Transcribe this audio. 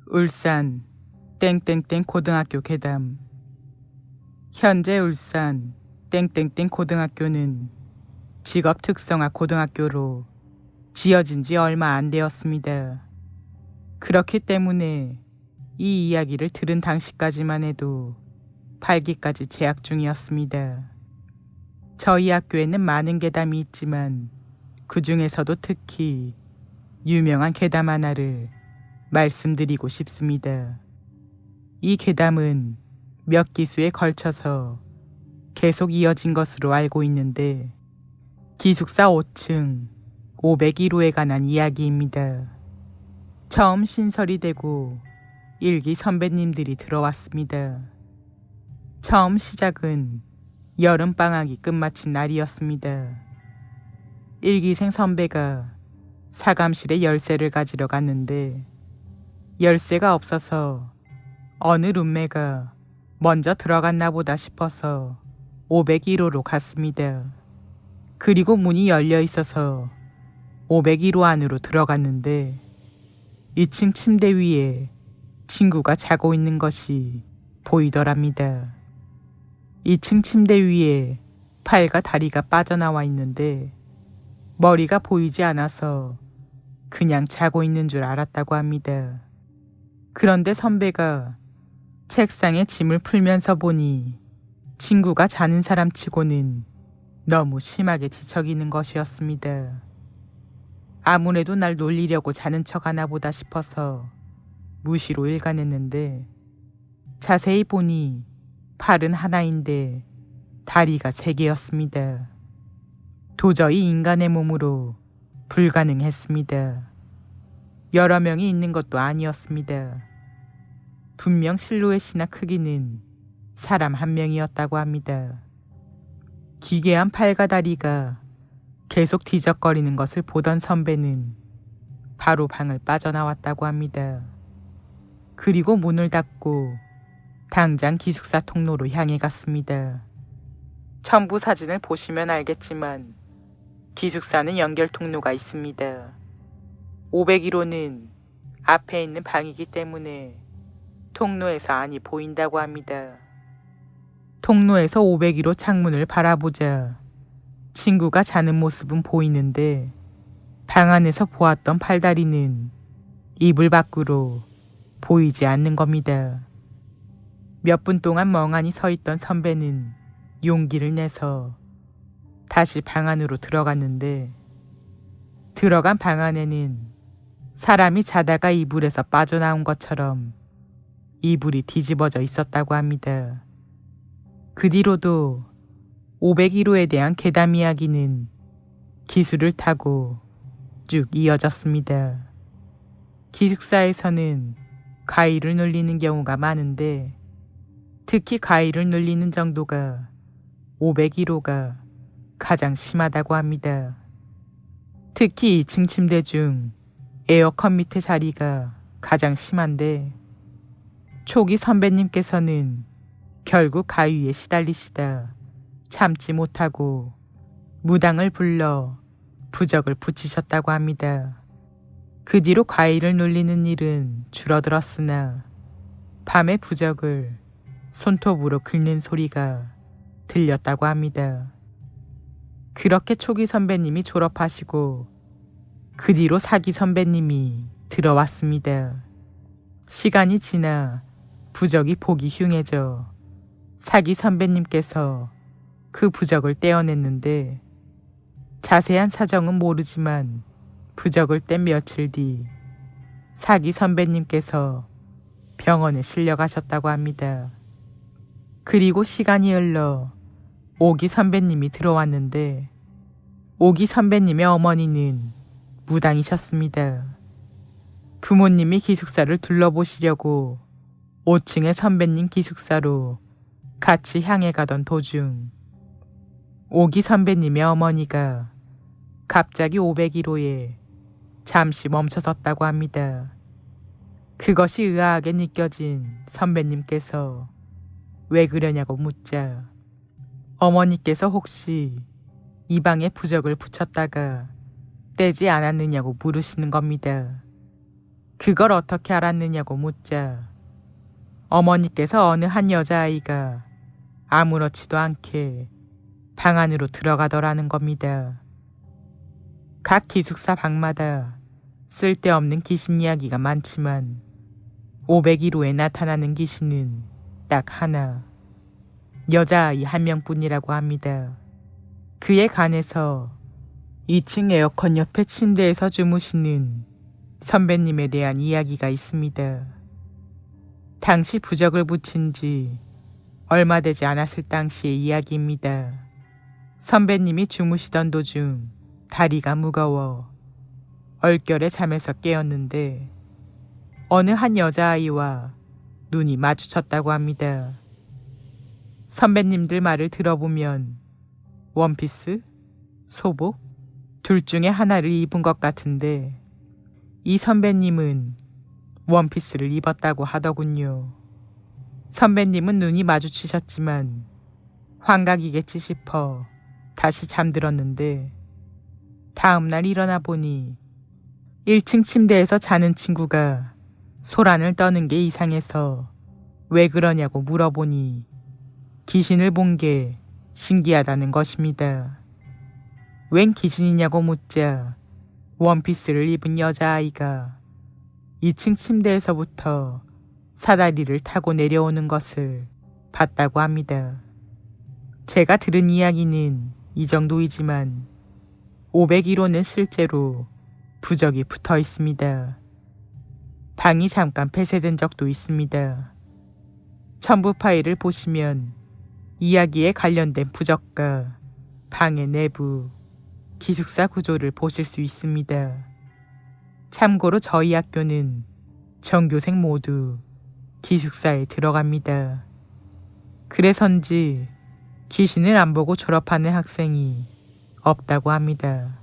울산 땡땡땡 고등학교 괴담. 현재 울산 땡땡땡 고등학교는 직업 특성화 고등학교로 지어진 지 얼마 안 되었습니다. 그렇기 때문에 이 이야기를 들은 당시까지만 해도 팔기까지 재학 중이었습니다. 저희 학교에는 많은 괴담이 있지만 그 중에서도 특히 유명한 괴담 하나를 말씀드리고 싶습니다. 이 괴담은 몇 기수에 걸쳐서 계속 이어진 것으로 알고 있는데 기숙사 5층 501호에 관한 이야기입니다. 처음 신설이 되고 1기 선배님들이 들어왔습니다. 처음 시작은 여름방학이 끝마친 날이었습니다. 1기생 선배가 사감실에 열쇠를 가지러 갔는데 열쇠가 없어서 어느 룸메가 먼저 들어갔나 보다 싶어서 501호로 갔습니다. 그리고 문이 열려 있어서 501호 안으로 들어갔는데 2층 침대 위에 친구가 자고 있는 것이 보이더랍니다. 2층 침대 위에 팔과 다리가 빠져나와 있는데 머리가 보이지 않아서 그냥 자고 있는 줄 알았다고 합니다. 그런데 선배가 책상에 짐을 풀면서 보니 친구가 자는 사람 치고는 너무 심하게 뒤척이는 것이었습니다. 아무래도 날 놀리려고 자는 척 하나 보다 싶어서 무시로 일관했는데 자세히 보니 팔은 하나인데 다리가 3개였습니다. 도저히 인간의 몸으로 불가능했습니다. 여러 명이 있는 것도 아니었습니다. 분명 실루엣이나 크기는 사람 한 명이었다고 합니다. 기괴한 팔과 다리가 계속 뒤적거리는 것을 보던 선배는 바로 방을 빠져나왔다고 합니다. 그리고 문을 닫고 당장 기숙사 통로로 향해 갔습니다. 첨부 사진을 보시면 알겠지만 기숙사는 연결 통로가 있습니다. 501호는 앞에 있는 방이기 때문에 통로에서 안이 보인다고 합니다. 통로에서 501호 창문을 바라보자 친구가 자는 모습은 보이는데 방 안에서 보았던 팔다리는 이불 밖으로 보이지 않는 겁니다. 몇 분 동안 멍하니 서 있던 선배는 용기를 내서 다시 방 안으로 들어갔는데 들어간 방 안에는 사람이 자다가 이불에서 빠져나온 것처럼 이불이 뒤집어져 있었다고 합니다. 그 뒤로도 501호에 대한 괴담 이야기는 기수를 타고 쭉 이어졌습니다. 기숙사에서는 가위를 눌리는 경우가 많은데 특히 가위를 눌리는 정도가 501호가 가장 심하다고 합니다. 특히 2층 침대 중 에어컨 밑에 자리가 가장 심한데 초기 선배님께서는 결국 가위에 시달리시다 참지 못하고 무당을 불러 부적을 붙이셨다고 합니다. 그 뒤로 가위를 눌리는 일은 줄어들었으나 밤에 부적을 손톱으로 긁는 소리가 들렸다고 합니다. 그렇게 초기 선배님이 졸업하시고 그 뒤로 4기 선배님이 들어왔습니다. 시간이 지나 부적이 보기 흉해져 4기 선배님께서 그 부적을 떼어냈는데 자세한 사정은 모르지만 부적을 뗀 며칠 뒤 4기 선배님께서 병원에 실려가셨다고 합니다. 그리고 시간이 흘러 5기 선배님이 들어왔는데 5기 선배님의 어머니는 무당이셨습니다. 부모님이 기숙사를 둘러보시려고 5층의 선배님 기숙사로 같이 향해 가던 도중 5기 선배님의 어머니가 갑자기 501호에 잠시 멈춰섰다고 합니다. 그것이 의아하게 느껴진 선배님께서 왜 그러냐고 묻자 어머니께서 혹시 이 방에 부적을 붙였다가 떼지 않았느냐고 물으시는 겁니다. 그걸 어떻게 알았느냐고 묻자 어머니께서 어느 한 여자아이가 아무렇지도 않게 방 안으로 들어가더라는 겁니다. 각 기숙사 방마다 쓸데없는 귀신 이야기가 많지만 501호에 나타나는 귀신은 딱 하나, 여자아이 한 명뿐이라고 합니다. 그에 관해서 2층 에어컨 옆에 침대에서 주무시는 선배님에 대한 이야기가 있습니다. 당시 부적을 붙인 지 얼마 되지 않았을 당시의 이야기입니다. 선배님이 주무시던 도중 다리가 무거워 얼결에 잠에서 깨었는데 어느 한 여자아이와 눈이 마주쳤다고 합니다. 선배님들 말을 들어보면 원피스, 소복 둘 중에 하나를 입은 것 같은데 이 선배님은 원피스를 입었다고 하더군요. 선배님은 눈이 마주치셨지만 환각이겠지 싶어 다시 잠들었는데 다음날 일어나 보니 1층 침대에서 자는 친구가 소란을 떠는 게 이상해서 왜 그러냐고 물어보니 귀신을 본 게 신기하다는 것입니다. 웬 귀신이냐고 묻자 원피스를 입은 여자아이가 2층 침대에서부터 사다리를 타고 내려오는 것을 봤다고 합니다. 제가 들은 이야기는 이 정도이지만 501호는 실제로 부적이 붙어 있습니다. 방이 잠깐 폐쇄된 적도 있습니다. 첨부 파일을 보시면 이야기에 관련된 부적과 방의 내부, 기숙사 구조를 보실 수 있습니다. 참고로 저희 학교는 전교생 모두 기숙사에 들어갑니다. 그래서인지 귀신을 안 보고 졸업하는 학생이 없다고 합니다.